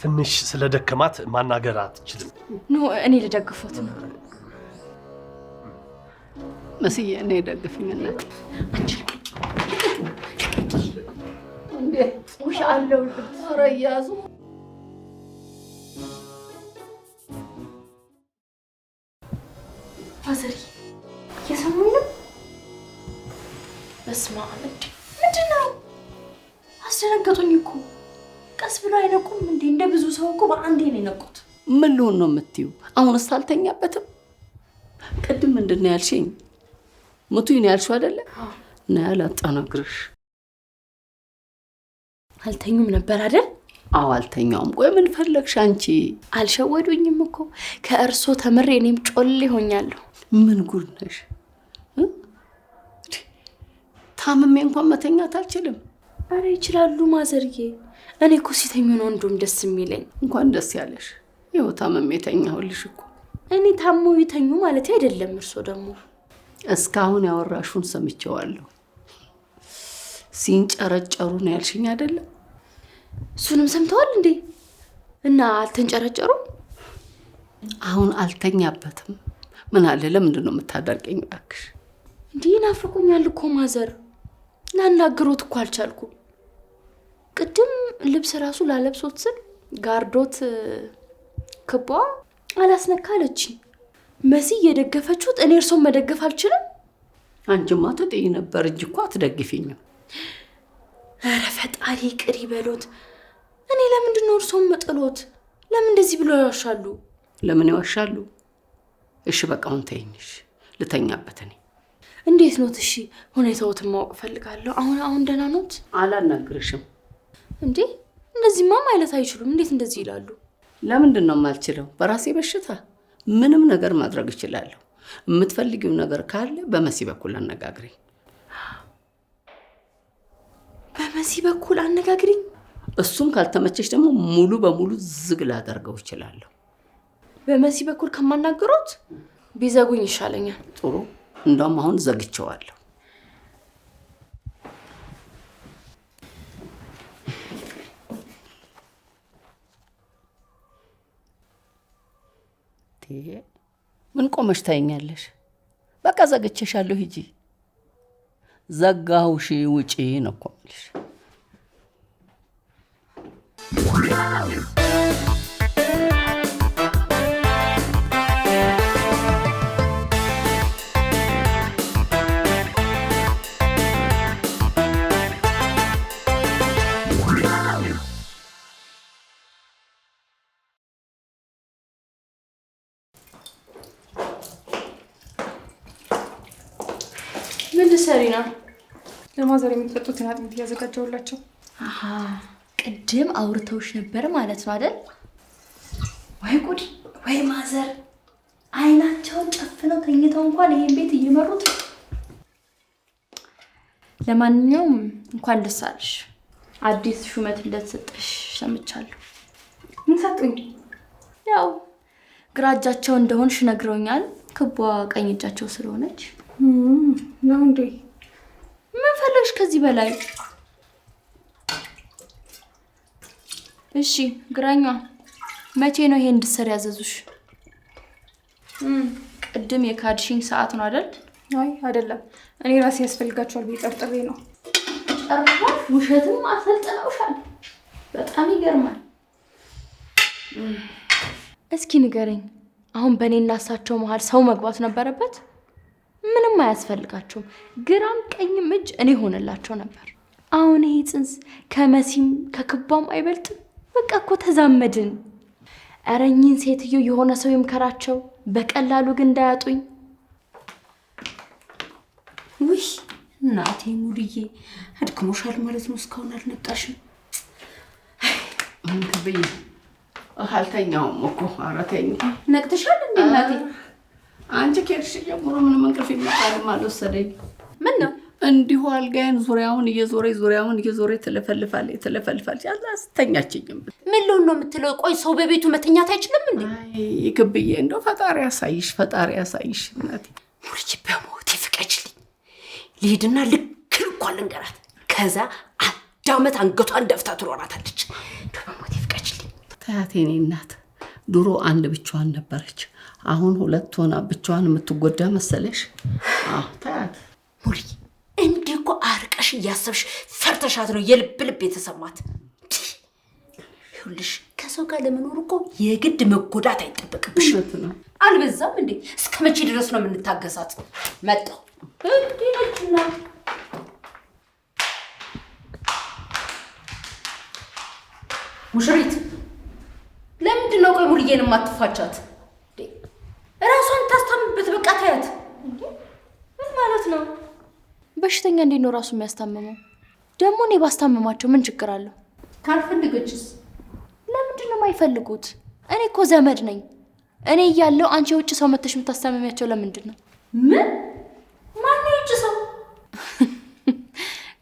ትንሽ ስለደከማት ማናገር አትችልም። ኖ እኔ ልደግፎት ነው። መስዬ እኔ ደግፊኝና እንዴ ውሽ አለው ረያዙ ማዘሪ እየሰሙኝ ነው። በስመ አብ ምንድን ነው? አስደነገጡኝ እኮ። ቀስ ብሎ አይነቁም እንዴ? እንደ ብዙ ሰው እኮ በአንዴ ነው የነቁት። ምን ልሆን ነው የምትይው? አሁንስ አልተኛበትም? ቅድም ምንድን ነው ያልሽኝ? ሙቱኝ ነው ያልሽው አይደለ? እና ያላጣናግርሽ አልተኙም ነበር አይደል? አዎ አልተኛውም። ቆይ ምን ፈለግሽ አንቺ? አልሸወዱኝም እኮ ከእርሶ ተምሬ እኔም ጮሌ ሆኛለሁ። ምን ጉድ ነሽ? ታምሜ እንኳን መተኛት አልችልም። አረ ይችላሉ ማዘርዬ። እኔ እኮ ሲተኙ ነው እንደውም ደስ የሚለኝ። እንኳን ደስ ያለሽ። ይኸው ታምሜ ተኛሁልሽ እኮ። እኔ ታሞ ይተኙ ማለት አይደለም። እርሶ ደግሞ እስካሁን ያወራሹን ሰምቼዋለሁ። ሲንጨረጨሩ ነው ያልሽኝ አይደለም? እሱንም ሰምተዋል እንዴ? እና አልተንጨረጨሩም? አሁን አልተኛበትም። ምን አለ ለምንድን ነው የምታደርቀኝ? እባክሽ እንዴ ናፍቆኛል እኮ ማዘር። ላናግሮት እኮ አልቻልኩም። ቅድም ልብስ ራሱ ላለብሶት ስል ጋርዶት ክቧ አላስነካለችኝ። መሲ እየደገፈችሁት እኔ እርሶን መደገፍ አልችልም? አንቺማ ትጥይ ነበር እንጂ እኮ አትደግፊኝም። ኧረ ፈጣሪ ይቅር ይበሎት። እኔ ለምንድን ነው እርሶን መጥሎት? ለምን እንደዚህ ብሎ ያዋሻሉ? ለምን ያዋሻሉ? እሺ በቃ አሁን ተይኝሽ ልተኛበት። እኔ እንዴት ኖት? እሺ ሁኔታዎትን ማወቅ ፈልጋለሁ። አሁን ደህና ኖት? አላናግርሽም እንዴ እንደዚህማ ማለት አይችሉም። እንዴት እንደዚህ ይላሉ? ለምንድን ነው የማልችለው? በራሴ በሽታ ምንም ነገር ማድረግ እችላለሁ። የምትፈልጊው ነገር ካለ በመሲ በኩል አነጋግሪኝ። በመሲ በኩል አነጋግሪኝ? እሱም ካልተመቸሽ ደግሞ ሙሉ በሙሉ ዝግ ላደርገው እችላለሁ። በመሲ በኩል ከማናገሩት ቢዘጉኝ ይሻለኛል። ጥሩ፣ እንደውም አሁን ዘግቼዋለሁ። ምን ቆመሽ ታይኛለሽ? በቃ ዘግቼሻለሁ። ሂጂ። ዘጋሁሽ፣ ውጪ ነው እኮ የምልሽ። ምን ልትሰሪ ነው? ለማዘር የሚጠጡትን አጥሚት እያዘጋጀሁላቸው። አሃ ቅድም አውርተውሽ ነበር ማለት ነው አይደል? ወይ ጉድ! ወይ ማዘር አይናቸውን ጨፍነው ተኝተው እንኳን ይሄን ቤት እየመሩት። ለማንኛውም እንኳን ደስ አለሽ። አዲስ ሹመት እንደተሰጠሽ ሰምቻለሁ። ምን ሰጡኝ? ያው ግራ እጃቸው እንደሆንሽ ነግረውኛል። ክቧ ቀኝ እጃቸው ስለሆነች ነው እንዴ? ምን ፈለግሽ ከዚህ በላይ? እሺ ግራኛ መቼ ነው ይሄን እንድትሰሪ ያዘዙሽ? ቅድም የካድሽኝ ሰዓት ነው አይደል? አይ አይደለም፣ እኔ ራሴ ያስፈልጋቸዋል ብዬ ጠርጥሬ ነው። ጨርሷል። ውሸትም አሰልጥነውሻል። በጣም ይገርማል። እስኪ ንገረኝ፣ አሁን በእኔና እሳቸው መሀል ሰው መግባት ነበረበት? ምንም አያስፈልጋቸውም። ግራም ቀኝም እጅ እኔ ሆነላቸው ነበር። አሁን ይሄ ጽንስ ከመሲም ከክቧም አይበልጥም። በቃ እኮ ተዛመድን። ኧረ እኚህን ሴትዮ የሆነ ሰው ይምከራቸው፣ በቀላሉ ግን እንዳያጡኝ። ውይ እናቴ ሙድዬ አድክሞሻል ማለት ነው። እስካሁን አልነቃሽም? እንክብዬ አልተኛውም እኮ። ኧረ ተኝ። ነቅተሻል እንዴ እናቴ? አንቺ ከሄድሽ ጀምሮ ምንም እንቅልፍ ይመጣልም አልወሰደኝ። ምን ነው እንዲሁ አልጋዬን ዙሪያውን እየዞረ ትለፈልፋለች። አላስተኛችኝም። ምን ልሆን ነው የምትለው? ቆይ ሰው በቤቱ መተኛት አይችልም እንዴ? አይ ክብዬ እንደው ፈጣሪ ያሳይሽ እናቴ። ሙልጅ በሞት ይፍቀጅልኝ። ልሂድና ልክ ልኳን ልንገራት። ከዛ አዳመት አንገቷን ደፍታ ትኖራታለች። እንደው በሞት ይፍቀጅልኝ። ታያት የኔ እናት ድሮ አንድ ብቻዋን ነበረች። አሁን ሁለት ሆና ብቻዋን የምትጎዳ መሰለሽ? አዎ ታያት። ሙሉዬ እንዲህ እኮ አርቀሽ እያሰብሽ ፈርተሻት ነው የልብ ልብ የተሰማት። ይኸውልሽ ከሰው ጋር ለመኖር እኮ የግድ መጎዳት አይጠበቅብሽ። አልበዛም እንዴ? እስከ መቼ ድረስ ነው የምንታገሳት? መጣሁ እንዴ ነችና ሙሽሪት ለምንድን ነው ቆይ ሙሉዬን የማትፋቻት? ራሷን ታስታምበት በቃ ታያት። ምን ማለት ነው? በሽተኛ እንዴት ነው ራሱ የሚያስታምመው? ደግሞ እኔ ባስታምማቸው ምን ችግር አለው? ካልፈለገችስ? ለምንድን ነው የማይፈልጉት? እኔ እኮ ዘመድ ነኝ። እኔ እያለሁ አንቺ የውጭ ሰው መተሽ የምታስታምሚያቸው ለምንድን ነው? ምን? ማን የውጭ ሰው?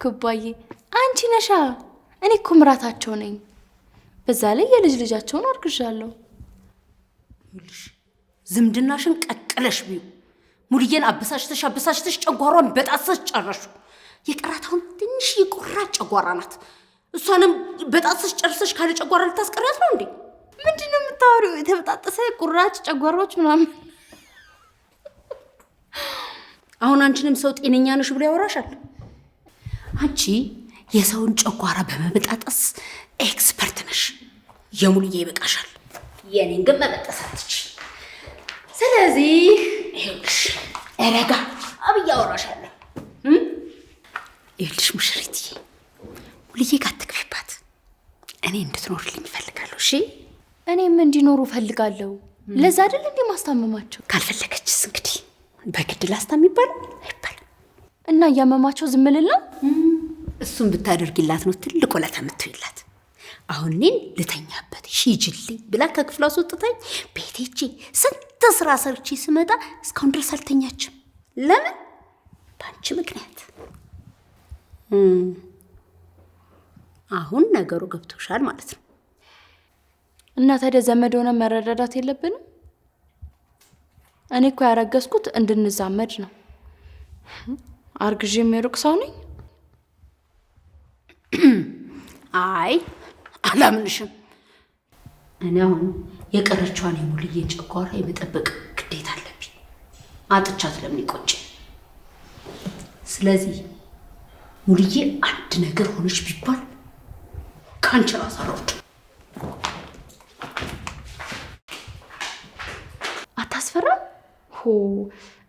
ኩባዬ አንቺ ነሻ። እኔ እኮ ምራታቸው ነኝ። በዛ ላይ የልጅ ልጃቸውን አርግዣለሁ። ዝምድናሽን ቀቅለሽ ቢዩ ሙሉዬን አበሳሽተሽ ጨጓሯን በጣሰሽ ጨረሹ። የቀራታውን ትንሽ የቆራጭ ጨጓራ ናት። እሷንም በጣሰሽ ጨርሰሽ ካለ ጨጓራ ልታስቀሪያት ነው እንዴ? ምንድን ነው የምታወሪው? የተበጣጠሰ ቁራጭ ጨጓራዎች ምናምን። አሁን አንቺንም ሰው ጤነኛ ነሽ ብሎ ያወራሻል? አንቺ የሰውን ጨጓራ በመበጣጠስ ኤክስፐርት ነሽ። የሙሉዬ ይበቃሻል። የኔን ግን መበጠስ አትችይ። ስለዚህ ይኸውልሽ ረጋ አብዬ አወራሻለሁ። ይኸውልሽ ሙሽሪትዬ ሙሉዬ ጋር አትግቢባት። እኔ እንድትኖርልኝ እፈልጋለሁ። እሺ እኔም እንዲኖሩ እፈልጋለሁ። ለዛ አይደል እንዴ ማስታመማቸው? ካልፈለገችስ እንግዲህ በግድ ላስታም ይባላል አይባልም። እና እያመማቸው ዝም ልል ነው? እሱን ብታደርጊላት ነው ትልቅ ውለታ የምትውይላት። አሁን እኔን ልተኛበት ሂጂልኝ ብላ ከክፍሏ አስወጥታኝ ቤቴ ሂጂ ስንት ስራ ሰርቼ ስመጣ እስካሁን ድረስ አልተኛችም። ለምን? በአንቺ ምክንያት። አሁን ነገሩ ገብቶሻል ማለት ነው። እና ታዲያ ዘመድ ሆነ መረዳዳት የለብንም? እኔ እኮ ያረገዝኩት እንድንዛመድ ነው። አርግዤ የሚሩቅ ሰው ነኝ? አይ አላምንሽም። እኔ አሁን የቀረችዋን የሙሉዬን ጨጓራ የመጠበቅ ግዴታ አለብኝ። አጥቻት ለምን ይቆጭ? ስለዚህ ሙሉዬ አንድ ነገር ሆነች ቢባል ካንቺ ራስ አሮድ አታስፈራም? ሆ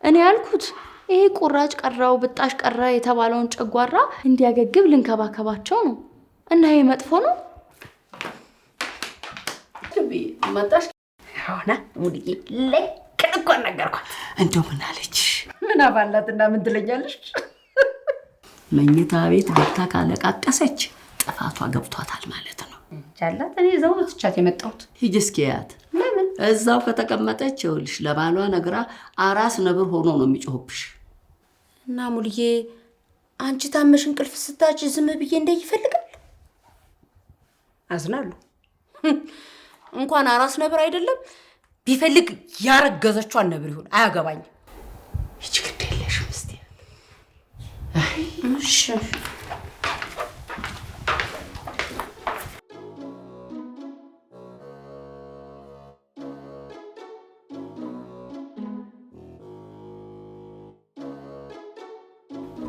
እኔ ያልኩት ይሄ ቁራጭ ቀራው ብጣሽ ቀራ የተባለውን ጨጓራ እንዲያገግብ ልንከባከባቸው ነው። እና ይሄ መጥፎ ነው? መጣሽ? ሆነ ሙሉዬ ልክ እኮ ነገርኳት። እንደው ምን አለች? ምን አባላትና ምን ትለኛለሽ? መኝታ ቤት ገብታ ካለቃቀሰች ጥፋቷ ገብቷታል ማለት ነው። ቻላት እኔ እዛው ትቻት የመጣሁት። ሂጂ እስኪ ያት። ለምን? እዛው ከተቀመጠች ይኸውልሽ ለባሏ ነግራ አራስ ነብር ሆኖ ነው የሚጮህብሽ። እና ሙሉዬ አንቺ ታመሽ እንቅልፍ ስታጭ ዝም ብዬ እንደይ ይፈልጋል? አዝናለሁ። እንኳን አራስ ነብር አይደለም ቢፈልግ ያረገዘችዋን ነብር ይሁን አያገባኝም። ይቺ ግድ የለሽም እስቲ። እሺ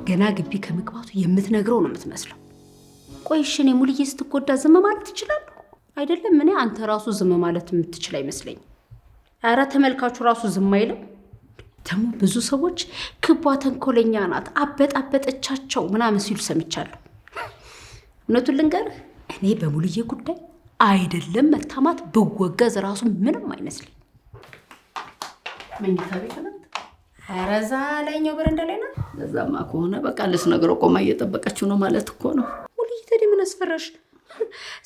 ገና ግቢ ከመግባቱ የምትነግረው ነው የምትመስለው። ቆይ እሺ እኔ ሙሉዬ ስትጎዳ ዝም ማለት ትችላለሁ አይደለም? እኔ አንተ ራሱ ዝም ማለት የምትችል አይመስለኝም። ኧረ ተመልካቹ ራሱ ዝም አይልም። ደግሞ ብዙ ሰዎች ክቧ ተንኮለኛ ናት አበጣበጠቻቸው ምናምን ሲሉ ሰምቻለሁ። እውነቱን ልንገርህ እኔ በሙሉዬ ጉዳይ አይደለም መታማት ብወገዝ ራሱ ምንም አይመስለኝ። መኝታ ቤት ናት? ኧረ እዛ ላይኛው በረንዳ ላይ ናት። ለዛማ ከሆነ በቃ ልትነግረው ቆማ እየጠበቀችው ነው ማለት እኮ ነው። ሙሉዬ ታዲያ ምን አስፈራሽ?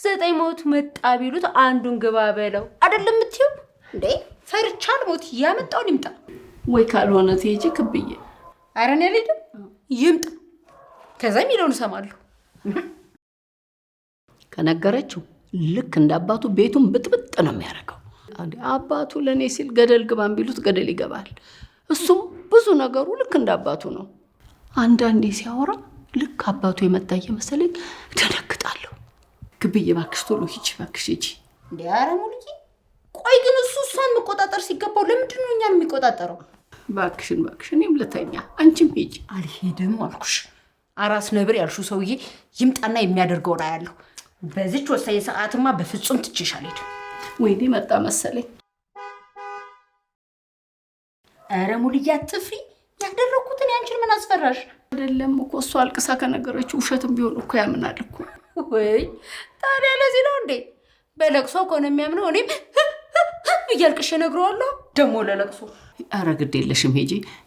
9 ሞት መጣ ቢሉት አንዱን ግባ በለው አይደለም የምትይው እንዴ? ፈርቻል ሞት ያመጣውን ይምጣ። ወይ ካልሆነ ትሄጂ ክብዬ። ኧረ እኔ አልሄድም ይምጣ። ከዛ የሚለውን እሰማለሁ። ከነገረችው ልክ እንደ አባቱ ቤቱን ብጥብጥ ነው የሚያደርገው። አባቱ ለእኔ ሲል ገደል ግባን ቢሉት ገደል ይገባል። እሱም ብዙ ነገሩ ልክ እንደ አባቱ ነው። አንዳንዴ ሲያወራ ልክ አባቱ የመጣ እየመሰለኝ ደነግጣለሁ። ግብዬ እባክሽ ቶሎ ሂጂ፣ እባክሽ ሂጂ። እንዴ? ኧረ ሙሉዬ፣ ቆይ ግን እሷን መቆጣጠር ሲገባው ለምንድን ነው እኛን የሚቆጣጠረው? እባክሽን እኔም ልተኛ፣ አንቺም ሂጂ። አልሄድም አልኩሽ። አራስ ነብር ያልሽው ሰውዬ ይምጣና የሚያደርገውን አያለሁ። በዚች ወሳኝ ሰዓትማ በፍጹም ትቼሽ አልሄድም። ወይኔ መጣ መሰለኝ። ኧረ ሙሉዬ አትፍሪ። ያደረኩትን ያንቺን ምን አስፈራሽ? አይደለም እኮ እሷ አልቅሳ ከነገረችው ውሸትም ቢሆን እኮ ያምናል እኮ። ወይ ታዲያ ለዚህ ነው እንዴ? በለቅሶ ከሆነ የሚያምነው እኔም እያልቅሽ እነግረዋለሁ። ደግሞ ለለቅሶ ኧረ ግድ የለሽም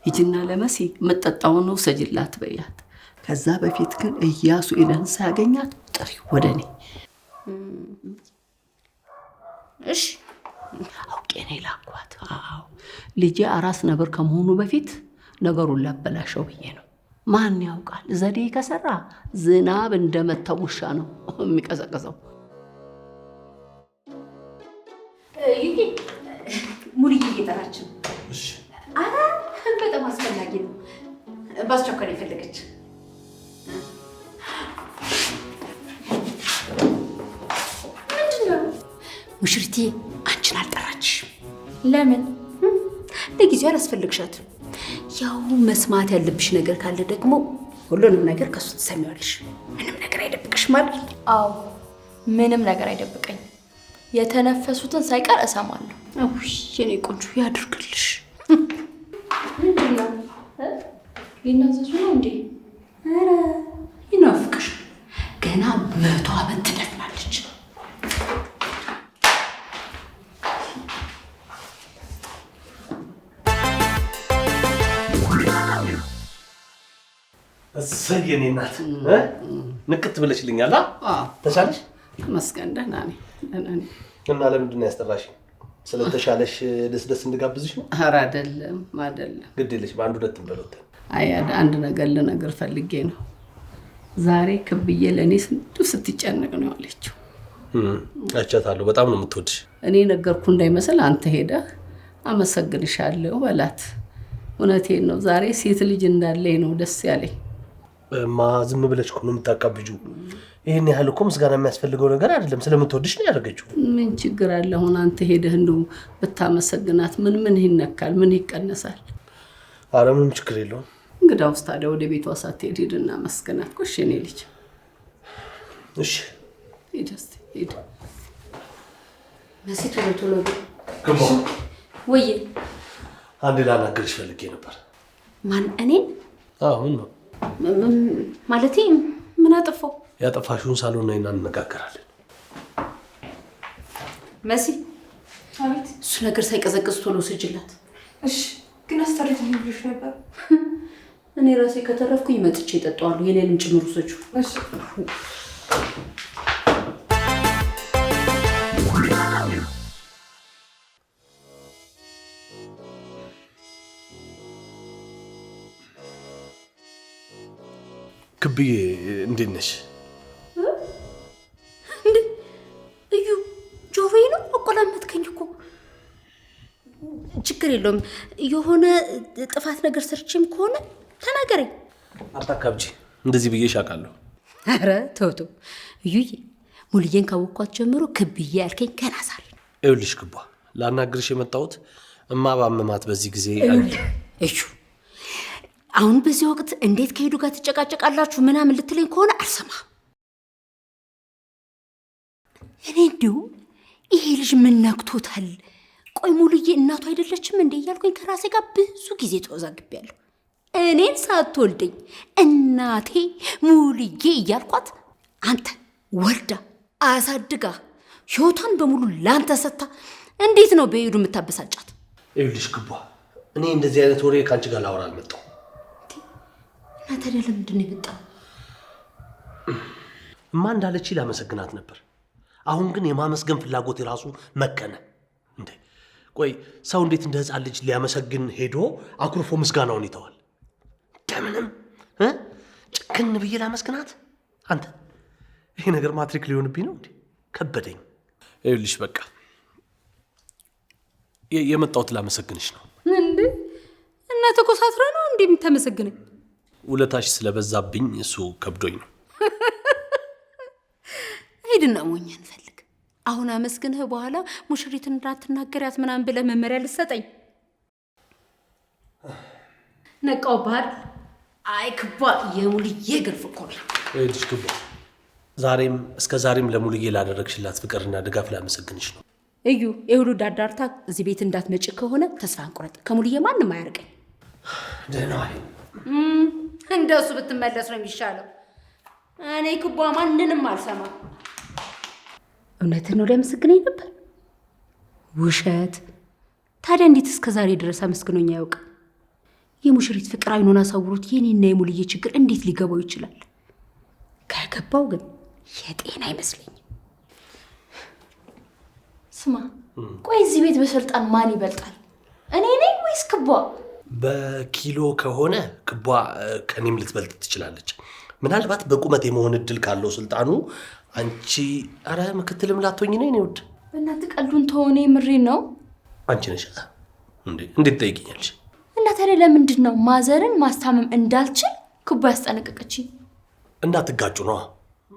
ሂጂና ለመሲ የምጠጣውን ውሰጂላት በያት። ከዛ በፊት ግን እያሱ ኢለን ሳያገኛት ጥሪ ወደ እኔ። እሺ አውቄ ነው የላኳት። አዎ ልጄ አራስ ነብር ከመሆኑ በፊት ነገሩን ላበላሸው ብዬ ነው። ማን ያውቃል፣ ዘዴ ከሰራ ዝናብ እንደመታው ውሻ ነው የሚቀዘቅዘው። ሙሉዬ እየጠራችን። እሺ አረ በጣም አስፈላጊ ነው። በአስቸኳይ የፈለገች ምንድን ነው? ሙሽሪቴ አንቺን አልጠራችሽም። ለምን? ለጊዜው አላስፈልግሻትም። ያው መስማት ያለብሽ ነገር ካለ ደግሞ ሁሉንም ነገር ከሱ ትሰሚዋለሽ። ምንም ነገር አይደብቅሽም አይደል? አዎ ምንም ነገር አይደብቀኝ። የተነፈሱትን ሳይቀር እሰማለሁ። ውይ የኔ ቆንጆ ያድርግልሽ። ምንድን ነው? ሊናዘዙ ነው እንዴ? ኧረ ይናፍቅሽ። ገና 100 ዓመት ትደፍናለች። እሰይ የኔ እናት ንቅት ብለሽልኛል። ተሻለሽ? ተመስገን ደህና ነኝ። እና ለምንድን ነው ያስጠራሽኝ? ስለተሻለሽ ደስ እንድጋብዝሽ ነው? ኧረ አይደለም። ግድ የለሽ በአንድ ሁለት እንበሎት። አይ አንድ ነገር ልነግር ፈልጌ ነው። ዛሬ ክብዬ ለእኔ ስንቱ ስትጨነቅ ነው ያለችው። አይቻታለሁ። በጣም ነው የምትወድሽ። እኔ ነገርኩ እንዳይመስል አንተ ሄደህ አመሰግንሻለሁ በላት። እውነቴን ነው። ዛሬ ሴት ልጅ እንዳለኝ ነው ደስ ያለኝ። ዝም ብለሽ እኮ ነው የምታቃብጂው። ይሄን ያህል እኮ ምስጋና የሚያስፈልገው ነገር አይደለም። ስለምትወድሽ ነው ያደረገችው። ምን ችግር አለ? አሁን አንተ ሄደህ እንደው ብታመሰግናት ምን ይነካል? ምን ይቀነሳል? ኧረ ምንም ችግር የለውም። እንግዳውስ ታዲያ ወደ ቤቷ ሳትሄድ ሂድና መስገናት እኮ። እሺ የእኔ ልጅ እሺ ሂድ እስኪ ሂድ። መሲ ቶሎ ግባ። ወይ አንዴ ላናግርሽ ፈልጌ ነበር። ማን? እኔን? አዎ ምን ነው ማለቴ ምን አጠፋው? ያጠፋሽውን ሳሎን ነይና እንነጋገራለን። መሲ አቤት። እሱ ነገር ሳይቀዘቅዝ ቶሎ ስጅላት። እሺ ግን አስታርቅ ልብሽ ነበር። እኔ ራሴ ከተረፍኩኝ መጥቼ እጠጣዋለሁ። የኔንም ጭምር ውሰጁ። እሺ ክብዬ እንዴት ነሽ? እዩ ጆሮዬ ነው አቆላመጥከኝ እኮ። ችግር የለውም። የሆነ ጥፋት ነገር ሰርቼም ከሆነ ተናገረኝ። አታካብጂ። እንደዚህ ብዬሽ አውቃለሁ። ኧረ ተው እዩዬ፣ ሙሉዬን ካወኳት ጀምሮ ክብዬ ያልከኝ ገና ሳል። ይኸውልሽ ክቧ፣ ላናግርሽ የመጣሁት ባመማት በዚህ ጊዜ እዩ አሁን በዚህ ወቅት እንዴት ከሄዱ ጋር ትጨቃጨቃላችሁ ምናምን ልትለኝ ከሆነ አልሰማም። እኔ እንዲሁ ይሄ ልጅ ምን ነክቶታል? ቆይ ሙሉዬ እናቱ አይደለችም እንዴ እያልኩኝ ከራሴ ጋር ብዙ ጊዜ ተወዛግቤያለሁ። እኔን ሳትወልደኝ እናቴ ሙሉዬ እያልኳት አንተ ወልዳ አሳድጋ ሕይወቷን በሙሉ ላንተ ሰጥታ እንዴት ነው በሄዱ የምታበሳጫት? ይኸውልሽ ክቧ፣ እኔ እንደዚህ አይነት ወሬ ከአንቺ ጋር ላወራ አልመጣሁም። እና ታዲያ ለምንድን ነው የመጣው? እንዳለች ላመሰግናት ነበር። አሁን ግን የማመስገን ፍላጎት የራሱ መከነ። እንዴ ቆይ ሰው እንዴት እንደ ሕፃን ልጅ ሊያመሰግን ሄዶ አኩርፎ ምስጋናውን ይተዋል? እንደምንም ጭክን ብዬ ላመስግናት? አንተ ይሄ ነገር ማትሪክ ሊሆንብኝ ነው እንዴ? ከበደኝ። ይኸውልሽ በቃ የመጣሁት ላመሰግንሽ ነው። እንዴ እና ተኮሳትራ ነው እንዴ የምታመሰግነኝ? ውለታሽ ስለበዛብኝ እሱ ከብዶኝ ነው። ሄድና ሞኛን ፈልግ። አሁን አመስግንህ በኋላ ሙሽሪትን እንዳትናገሪያት ምናምን ብለህ መመሪያ ልትሰጠኝ ነቃው ባህል። አይ ክባ የሙልዬ ግርፍ እኮ ነው። እድሽ ክባ ዛሬም እስከ ዛሬም ለሙልዬ ላደረግሽላት ፍቅርና ድጋፍ ላመሰግንሽ ነው። እዩ የሁሉ ዳርዳርታ እዚህ ቤት እንዳትመጪ ከሆነ ተስፋ አንቆረጥ። ከሙልዬ ማንም አያርቀኝ። ደህና እንደሱ ብትመለስ ነው የሚሻለው። እኔ ክባ ማንንም አልሰማም። እውነትን ነው ሊያመሰግነኝ ነበር። ውሸት። ታዲያ እንዴት እስከ ዛሬ ድረስ አመስግኖኝ አያውቅም? የሙሽሪት ፍቅር አይኑን አሳውሮት የኔና የሙልዬ ችግር እንዴት ሊገባው ይችላል? ከገባው ግን የጤና አይመስለኝም። ስማ፣ ቆይ እዚህ ቤት በስልጣን ማን ይበልጣል? እኔ ነኝ ወይስ ክቧ? በኪሎ ከሆነ ክቧ ከኔም ልትበልጥ ትችላለች። ምናልባት በቁመት የመሆን እድል ካለው ስልጣኑ አንቺ አረ ምክትልም ላትሆኝ ነኝ ነው። በእናትህ ቀልዱን ተሆነ ምሬ ነው። አንቺ ነሽ እንዴ? እንዴት ጠይቅኛለሽ? እና ታዲያ ለምንድን ነው ማዘርን ማስታመም እንዳልችል ክቧ ያስጠነቀቀችኝ? እንዳትጋጩ ነው።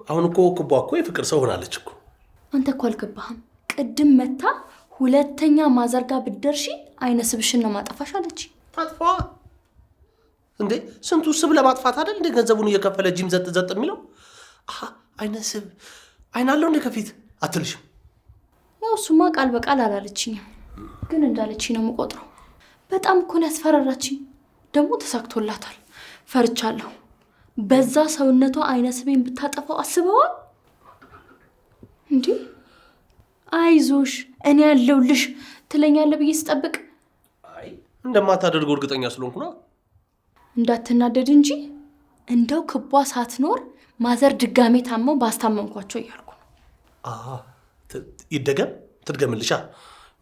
አሁን እኮ ክቧ እኮ የፍቅር ሰው ሆናለች እኮ። አንተ እኮ አልገባህም። ቅድም መታ ሁለተኛ ማዘር ጋር ብትደርሺ አይነ ስብሽን ነው ማጠፋሽ አለች። ታጥፋ እንዴ? ስንቱ ስብ ለማጥፋት አይደል እንዴ ገንዘቡን እየከፈለ ጂም ዘጥ ዘጥ የሚለው? አይነ ስብ አይን አለው እንዴ ከፊት አትልሽም? ያው እሱማ ቃል በቃል አላለችኝም፣ ግን እንዳለችኝ ነው የምቆጥረው። በጣም እኮ ነው ያስፈራራችኝ። ደግሞ ተሳክቶላታል። ፈርቻለሁ። በዛ ሰውነቷ አይነ ስቤን ብታጠፋው አስበዋል እንዴ? አይዞሽ እኔ ያለሁልሽ ትለኛለህ ብዬ ስጠብቅ አይ እንደማታደርገው እርግጠኛ ስለሆንኩ ነው። እንዳትናደድ እንጂ እንደው ክቧ ሳትኖር ማዘር ድጋሜ ታመው ባስታመምኳቸው እያልኩ ነው። ይደገም ትድገምልሻ።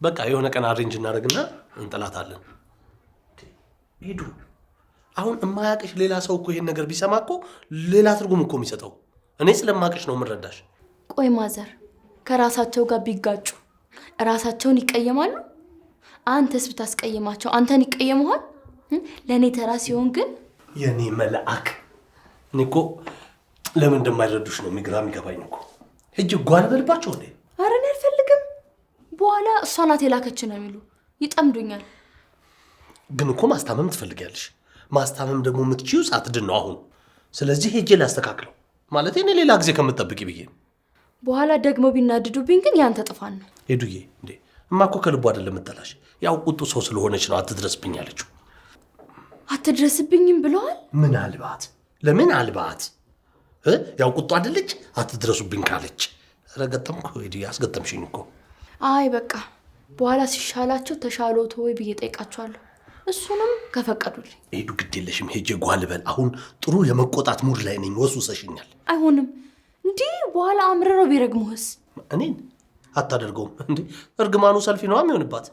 በቃ የሆነ ቀን አሬንጅ እናደርግና እንጠላታለን። ሂዱ። አሁን እማያቅሽ ሌላ ሰው እኮ ይሄን ነገር ቢሰማ እኮ ሌላ ትርጉም እኮ የሚሰጠው። እኔ ስለማቅሽ ነው የምረዳሽ። ቆይ ማዘር ከራሳቸው ጋር ቢጋጩ ራሳቸውን ይቀየማሉ? አንተስ ብታስቀይማቸው አንተን ይቀየሙሃል? ለእኔ ተራ ሲሆን ግን የኔ መልአክ። እኔ እኮ ለምን እንደማይረዱሽ ነው የሚገባኝ እኮ። ሂጅ ጓል በልባቸው እንዴ? ኧረ እኔ አልፈልግም። በኋላ እሷ ናት የላከች ነው የሚሉ ይጠምዱኛል። ግን እኮ ማስታመም ትፈልጊያለሽ። ማስታመም ደግሞ የምትችይው ሳትድን ነው አሁን። ስለዚህ ሄጄ ላስተካክለው ማለት እኔ ሌላ ጊዜ ከምትጠብቂ ብዬ። በኋላ ደግሞ ቢናድዱብኝ ግን ያንተ ጥፋት ነው። ሄዱዬ እንዴ እማ እኮ ከልቡ አይደለም የምጠላሽ። ያው ቁጡ ሰው ስለሆነች ነው አትድረስብኝ አለችው። አትድረስብኝም ብለዋል? ምናልባት ለምናልባት ያው ቁጡ አይደለች አትድረሱብኝ ካለች። ረገጠምኩ ሄዱዬ አስገጠምሽኝ እኮ። አይ በቃ በኋላ ሲሻላቸው ተሻሎት ወይ ብዬ ጠይቃቸዋለሁ። እሱንም ከፈቀዱልኝ። ሄዱ ግድ የለሽም ሄጄ ጓል በል። አሁን ጥሩ የመቆጣት ሙድ ላይ ነኝ። ወሱሰሽኛል። አይሆንም እንዲህ በኋላ አምርረው ቢረግሙህስ? እኔን አታደርገውም እንዴ? እርግማኑ ሰልፊ ነው የሚሆንባት።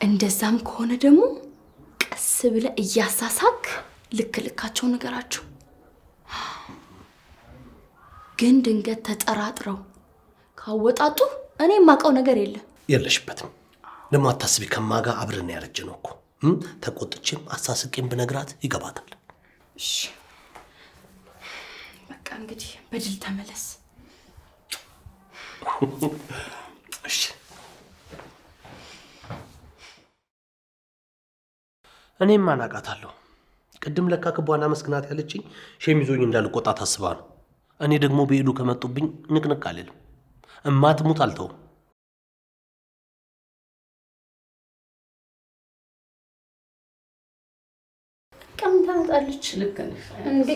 እንደዛም ከሆነ ደግሞ ቀስ ብለህ እያሳሳክ ልክ ልካቸው ነገራቸው። ግን ድንገት ተጠራጥረው ካወጣጡ እኔ የማውቀው ነገር የለም። የለሽበትም። ደግሞ አታስቢ። ከማጋ አብረን ያረጀ ነው እኮ። ተቆጥቼም አሳስቄም ብነግራት ይገባታል። እሺ በቃ እንግዲህ በድል ተመለስ። እሺ እኔም አናቃታለሁ። ቅድም ለካ ክቧና መስክናት ያለችኝ ሸሚዞኝ እንዳልቆጣ ታስባ ነው። እኔ ደግሞ በሄዱ ከመጡብኝ ንቅንቅ አልልም። እማትሙት አልተውም። ቀምን ታመጣለች። ልክ ነሽ እንዴ?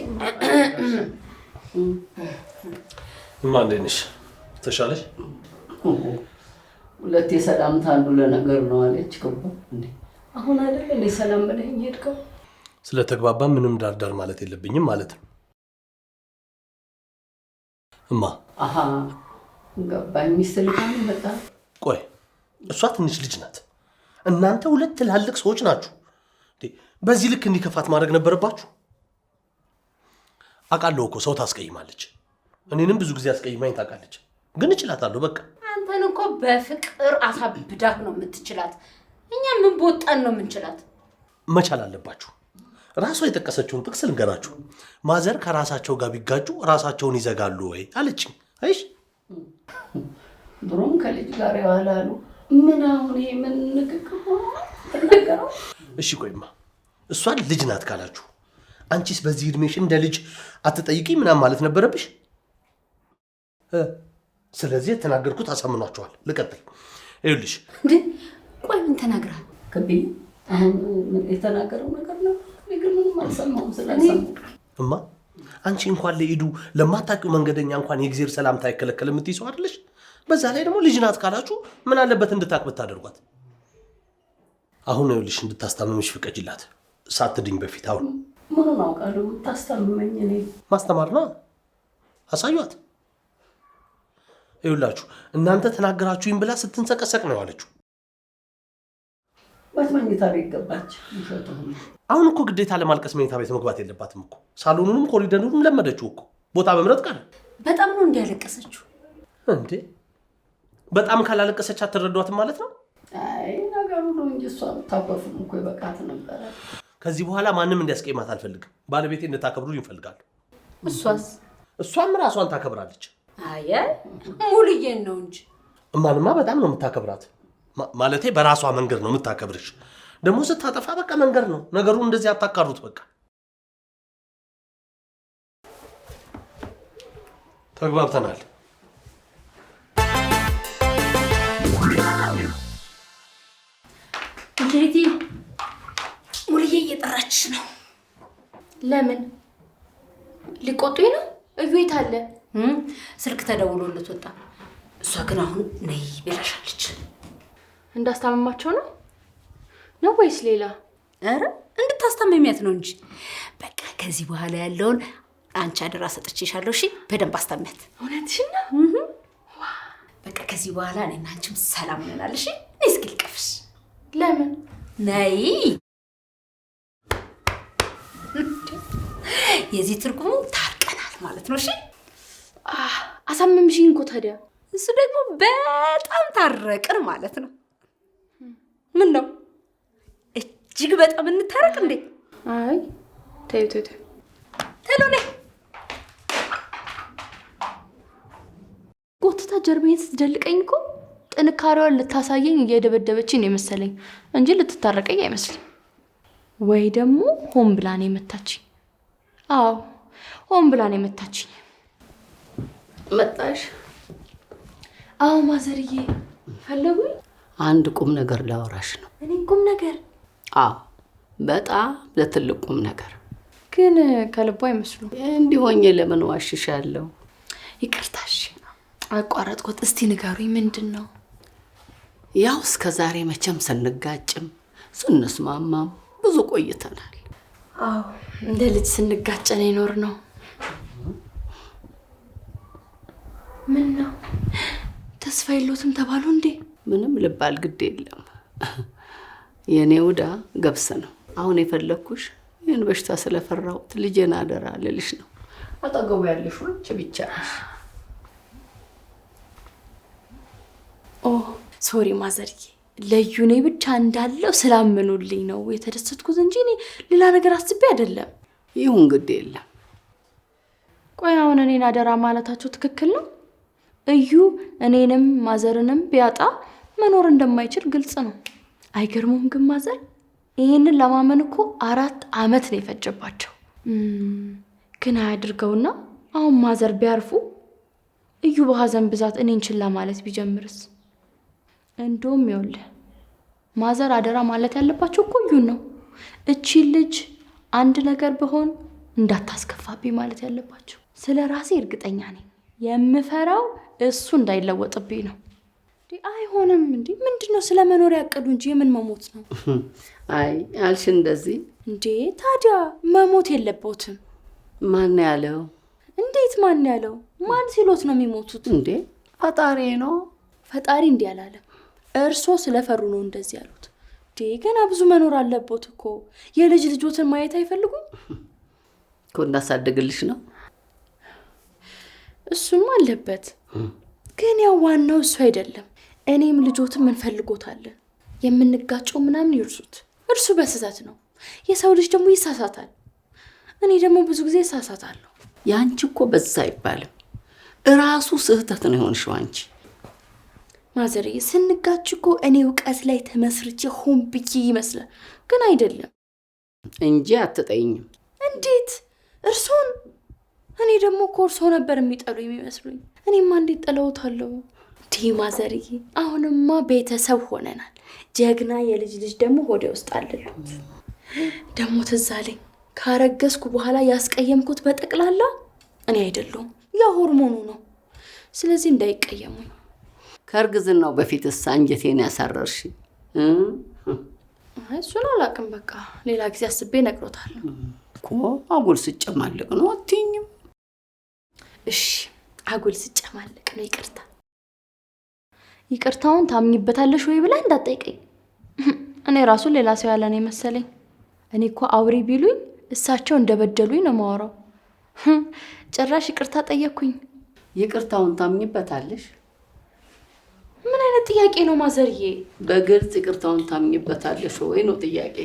እማ እንዴት ነሽ? ተሻለሽ? ሁለቴ ሰላምታ አንዱ ለነገር ነው አለች ክቡ። እንዴ አሁን አይደል እንዴ ሰላም ብለኸኝ ሄድከው? ስለተግባባ ምንም ዳርዳር ማለት የለብኝም ማለት ነው። እማ አሃ ገባኝ። ሚስት ልካም መጣ። ቆይ እሷ ትንሽ ልጅ ናት። እናንተ ሁለት ትላልቅ ሰዎች ናችሁ። በዚህ ልክ እንዲከፋት ማድረግ ነበረባችሁ? አውቃለሁ እኮ ሰው ታስቀይማለች። እኔንም ብዙ ጊዜ አስቀይማኝ ታውቃለች። ግን እችላታለሁ በቃ። አንተን እኮ በፍቅር አሳብዳህ ነው የምትችላት። እኛ ምን ቦጣን ነው የምንችላት? መቻል አለባችሁ። ራሷ የጠቀሰችውን ጥቅስ ልንገራችሁ። ማዘር ከራሳቸው ጋር ቢጋጩ ራሳቸውን ይዘጋሉ ወይ አለችኝ። አይሽ ድሮም ከልጅ ጋር ያዋላሉ። ምን አሁን ይሄ ምን ንግግር ተናገረው? እሺ ቆይማ እሷን ልጅ ናት ካላችሁ አንቺስ በዚህ እድሜሽ እንደ ልጅ አትጠይቂ ምናምን ማለት ነበረብሽ። ስለዚህ የተናገርኩት አሳምኗቸዋል። ልቀጥል። ይኸውልሽ ቆይ ምን ተናግራ ከብዬ አሁን የተናገረው ነገር ነው። ግን ምንም አልሰማሁም። ስላልሰማሁ እማ አንቺ እንኳን ለኢዱ ለማታውቂው መንገደኛ እንኳን የእግዚአብሔር ሰላምታ አይከለከልም የምትይ ሰው አይደለሽ። በዛ ላይ ደግሞ ልጅ ናት ካላችሁ ምን አለበት እንድታቅ ብታደርጓት። አሁን ይኸውልሽ እንድታስታምምሽ ፍቀጅላት ሳትድኝ በፊት። አሁን ምኑን አውቃለሁ የምታስታምመኝ? እኔ ማስተማር ነው። አሳዩት። ይኸውላችሁ እናንተ ተናገራችሁኝ ብላ ስትንሰቀሰቅ ነው ያለችው። መኝታ ቤት ገባች። አሁን እኮ ግዴታ ለማልቀስ መኝታ ቤት መግባት የለባትም እኮ። ሳሎኑንም ኮሪደሩንም ለመደችው እኮ። ቦታ መምረጥ ቀረ። በጣም ነው እንዲያለቀሰችው እንዴ? በጣም ካላለቀሰች አትረዷትም ማለት ነው? አይ ነገሩ ነው እንጂ እሷ ታቆፍም እኮ ይበቃት ነበረ። ከዚህ በኋላ ማንም እንዲያስቀይማት አልፈልግም። ባለቤቴ እንድታከብሩኝ ይፈልጋሉ። እሷም ራሷን ታከብራለች። አየ ሙሉዬን ነው እንጂ እማንማ በጣም ነው የምታከብራት። ማለቴ በራሷ መንገድ ነው የምታከብርሽ። ደግሞ ስታጠፋ በቃ መንገድ ነው ነገሩን። እንደዚህ አታካሩት። በቃ ተግባብተናል። እንዴት ሙሉዬ እየጠራችሽ ነው? ለምን ሊቆጡኝ ነው? እዩት አለ ስልክ ተደውሎለት ወጣ። እሷ ግን አሁን ነይ ብላሻለች። እንዳስታመማቸው ነው ወይስ ሌላ? ኧረ እንድታስታመሚያት ነው እንጂ። በቃ ከዚህ በኋላ ያለውን አንቺ አደራ ሰጥቼሻለሁ። እሺ በደንብ አስታሚያት። እውነትሽን ነው? በቃ ከዚህ በኋላ እኔና አንቺም ሰላም ነናል። እሺ ነይ እስኪ ልቀፍሽ። ለምን? ነይ። የዚህ ትርጉሙ ታርቀናል ማለት ነው። እሺ አሳመምሽኝ እኮ ታዲያ። እሱ ደግሞ በጣም ታረቅን ማለት ነው። ምን ነው እጅግ በጣም እንታረቅ እንዴ? አይ ተይው ተሎ ነይ። ጎትታ ጀርባዬን ስትደልቀኝ እኮ ጥንካሬዋን ልታሳየኝ እየደበደበችኝ ነው የመሰለኝ እንጂ ልትታረቀኝ አይመስልም። ወይ ደግሞ ሆን ብላ ነው የመታችኝ። አዎ ሆን ብላ ነው የመታችኝ። መጣሽ? አዎ ማዘርዬ ፈለጉኝ? አንድ ቁም ነገር ላወራሽ ነው። እኔ ቁም ነገር? አዎ በጣም ለትልቅ ቁም ነገር። ግን ከልቧ አይመስሉም። እንዲሆኝ ለምን ዋሽሻለሁ? ይቅርታሽ አቋረጥኩት። እስቲ ንገሩኝ ምንድን ነው? ያው እስከ ዛሬ መቼም ስንጋጭም ስንስማማም ብዙ ቆይተናል። አዎ እንደ ልጅ ስንጋጨን ይኖር ነው። ምን ነው ተስፋ የለውትም ተባሉ እንዴ? ምንም ልባል ግድ የለም። የኔ ውዳ ገብስ ነው። አሁን የፈለኩሽ ይህን በሽታ ስለፈራሁት ልጄን አደራ ልልሽ ነው። አጠገቡ ያለሽ አንቺ ብቻ ነሽ። ኦ ሶሪ ማዘርዬ፣ ለዩኔ ብቻ እንዳለው ስላመኑልኝ ነው የተደሰትኩት እንጂ እኔ ሌላ ነገር አስቤ አይደለም። ይሁን ግድ የለም። ቆይ አሁን እኔን አደራ ማለታቸው ትክክል ነው? እዩ እኔንም ማዘርንም ቢያጣ መኖር እንደማይችል ግልጽ ነው። አይገርሙም? ግን ማዘር ይሄንን ለማመን እኮ 4 ዓመት ነው የፈጀባቸው። ግን አያድርገውና አሁን ማዘር ቢያርፉ እዩ በሀዘን ብዛት እኔን ችላ ማለት ቢጀምርስ? እንደውም ይኸውልህ ማዘር አደራ ማለት ያለባቸው እኮ እዩን ነው። እቺ ልጅ አንድ ነገር ቢሆን እንዳታስከፋብኝ ማለት ያለባቸው። ስለ ራሴ እርግጠኛ ነኝ። የምፈራው እሱ እንዳይለወጥብኝ ነው። አይሆንም እንዴ? ምንድነው? ስለ መኖር ያቀዱ እንጂ የምን መሞት ነው? አይ አልሽ እንደዚህ እንዴ? ታዲያ መሞት የለበትም። ማን ያለው? እንዴት ማን ያለው? ማን ሲሎት ነው የሚሞቱት? እንዴ ፈጣሪ ነው። ፈጣሪ እንዲህ አላለም። እርሶ ስለፈሩ ነው እንደዚህ ያሉት። ገና ብዙ መኖር አለበት እኮ። የልጅ ልጆትን ማየት አይፈልጉም እኮ? እንዳሳደግልሽ ነው። እሱም አለበት፣ ግን ያው ዋናው እሱ አይደለም። እኔም ልጆትም እንፈልጎታለን። የምንጋጨው ምናምን ይርሱት። እርሱ በስህተት ነው። የሰው ልጅ ደግሞ ይሳሳታል። እኔ ደግሞ ብዙ ጊዜ እሳሳታለሁ። ያንቺ እኮ በዛ አይባልም። እራሱ ስህተት ነው የሆንሽው አንቺ። ማዘርዬ ስንጋጭ እኮ እኔ እውቀት ላይ ተመስርቼ ሆን ብዬ ይመስላል፣ ግን አይደለም እንጂ አትጠይኝም። እንዴት እርሶን? እኔ ደግሞ እኮ እርሶ ነበር የሚጠሉ የሚመስሉኝ። እኔማ እንዴት ጠለውታለሁ? እንዲህ ማዘርዬ፣ አሁንማ ቤተሰብ ሆነናል። ጀግና የልጅ ልጅ ደግሞ ሆዴ ውስጥ አለሉት። ደግሞ ትዝ አለኝ ካረገዝኩ በኋላ ያስቀየምኩት በጠቅላላ እኔ አይደለሁም፣ ያ ሆርሞኑ ነው። ስለዚህ እንዳይቀየሙኝ። ከእርግዝናው በፊትስ አንጀቴን ያሳረርሽ? እሱን አላውቅም። በቃ ሌላ ጊዜ አስቤ እነግሮታለሁ እኮ። አጉል ስጨማለቅ ነው አትይኝም? እሺ አጉል ስጨማለቅ ነው። ይቅርታ። ይቅርታውን ታምኝበታለሽ ወይ ብላ እንዳትጠይቀኝ። እኔ ራሱ ሌላ ሰው ያለ ነው መሰለኝ። እኔ እኮ አውሪ ቢሉኝ እሳቸው እንደበደሉኝ ነው የማወራው። ጭራሽ ይቅርታ ጠየቅኩኝ። ይቅርታውን ታምኝበታለሽ? ምን አይነት ጥያቄ ነው ማዘርዬ? በግልጽ ይቅርታውን ታምኝበታለሽ ወይ ነው ጥያቄ።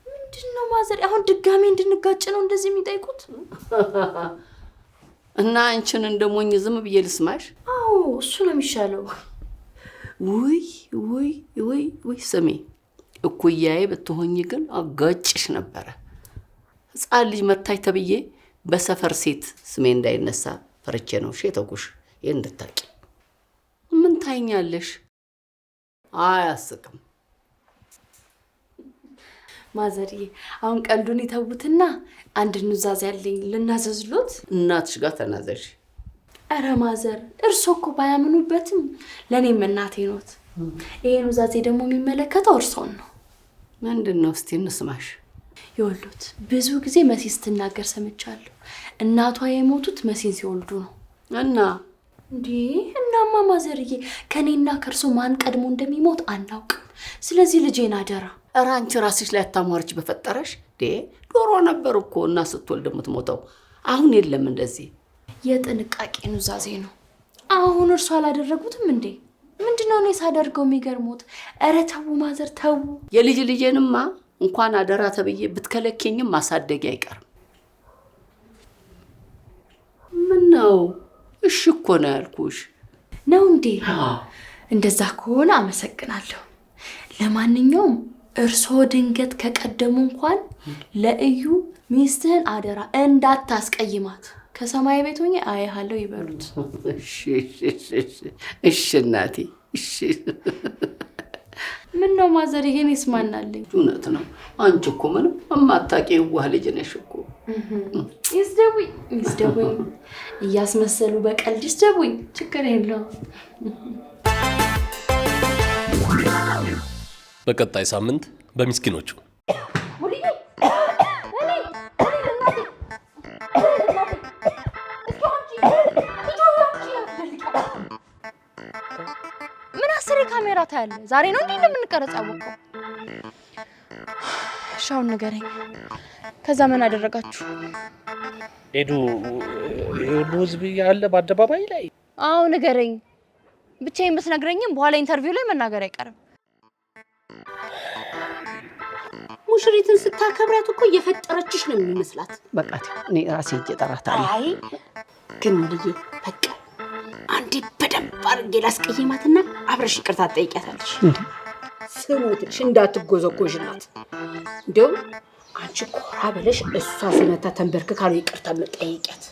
ምንድን ነው ማዘር? አሁን ድጋሜ እንድንጋጭ ነው እንደዚህ የሚጠይቁት? እና አንቺን እንደሞኝ ዝም ብዬ ልስማሽ? አዎ እሱ ነው የሚሻለው። ውይ ውይ ውይ ውይ! ስሜ እኩያዬ ብትሆኝ ግን አጋጭሽ ነበረ። ሕፃን ልጅ መታኝ ተብዬ በሰፈር ሴት ስሜ እንዳይነሳ ፈርቼ ነው የተውኩሽ። ይሄን እንድታቂ። ምን ታይኛለሽ? አያስቅም። ማዘርዬ አሁን ቀልዱን ይተውትና አንድ ኑዛዜ ያለኝ ልናዘዝሎት። እናትሽ ጋር ተናዘሽ። አረ ማዘር እርሶ እኮ ባያምኑበትም ለእኔም እናቴ ኖት። ይሄ ኑዛዜ ደግሞ የሚመለከተው እርሶን ነው። ምንድን ነው እስቲ እንስማሽ። ይወሉት ብዙ ጊዜ መሲ ስትናገር ሰምቻለሁ። እናቷ የሞቱት መሲን ሲወልዱ ነው። እና እንዴ እናማ ማዘርዬ ከኔና ከእርሶ ማን ቀድሞ እንደሚሞት አናውቅም። ስለዚህ ልጄን አደራ። ኧረ አንቺ ራስሽ ላይ አታሟርች በፈጠረሽ። ዶሮ ነበር እኮ እና ስትወልድ የምትሞተው። አሁን የለም እንደዚህ። የጥንቃቄ ኑዛዜ ነው። አሁን እርሶ አላደረጉትም እንዴ? ምንድነው እኔ ሳደርገው የሚገርሙት? ኧረ ተው ማዘር ተው። የልጅ ልጄንማ እንኳን አደራ ተብዬ ብትከለኬኝም ማሳደጊ አይቀርም። ምን ነው? እሺ እኮ ነው ያልኩሽ። ነው እንዴ? እንደዛ ከሆነ አመሰግናለሁ። ለማንኛውም እርሶ ድንገት ከቀደሙ እንኳን ለእዩ ሚስትህን አደራ እንዳታስቀይማት ከሰማይ ቤት ሆኜ አያለሁ ይበሉት። እሺ እናቴ እሺ። ምን ነው ማዘር ይሄን ይስማናልኝ? እውነት ነው። አንቺ እኮ ምንም የማታውቂ የዋህ ልጅ ነሽ እኮ። ይስደቡኝ እያስመሰሉ በቀልድ ይስደቡኝ፣ ችግር የለውም። በቀጣይ ሳምንት በሚስኪኖቹ ምን አስሬ ካሜራ ታያለ? ዛሬ ነው እንዴ እንደምንቀረጸው? ሻውን ንገረኝ። ከዛ ምን አደረጋችሁ? ሄዱ የሁሉ ህዝብ ያለ በአደባባይ ላይ? አዎ ንገረኝ። ብቻዬን ብትነግረኝም በኋላ ኢንተርቪው ላይ መናገር አይቀርም። ሙሽሪትን ስታከብራት እኮ እየፈጠረችሽ ነው የሚመስላት። በቃ እኔ ራሴ ሄጄ እጠራታለሁ። አይ ግን ልዬ በቃ አንዴ በደንብ አድርጌ ላስቀይማትና አብረሽ ይቅርታ ትጠይቂያታለሽ። ስሙትሽ እንዳትጎዘጎዥላት። እንደውም አንቺ ኮራ ብለሽ እሷ ሲመታ ተንበርክካ ነው ይቅርታ የምትጠይቂያት።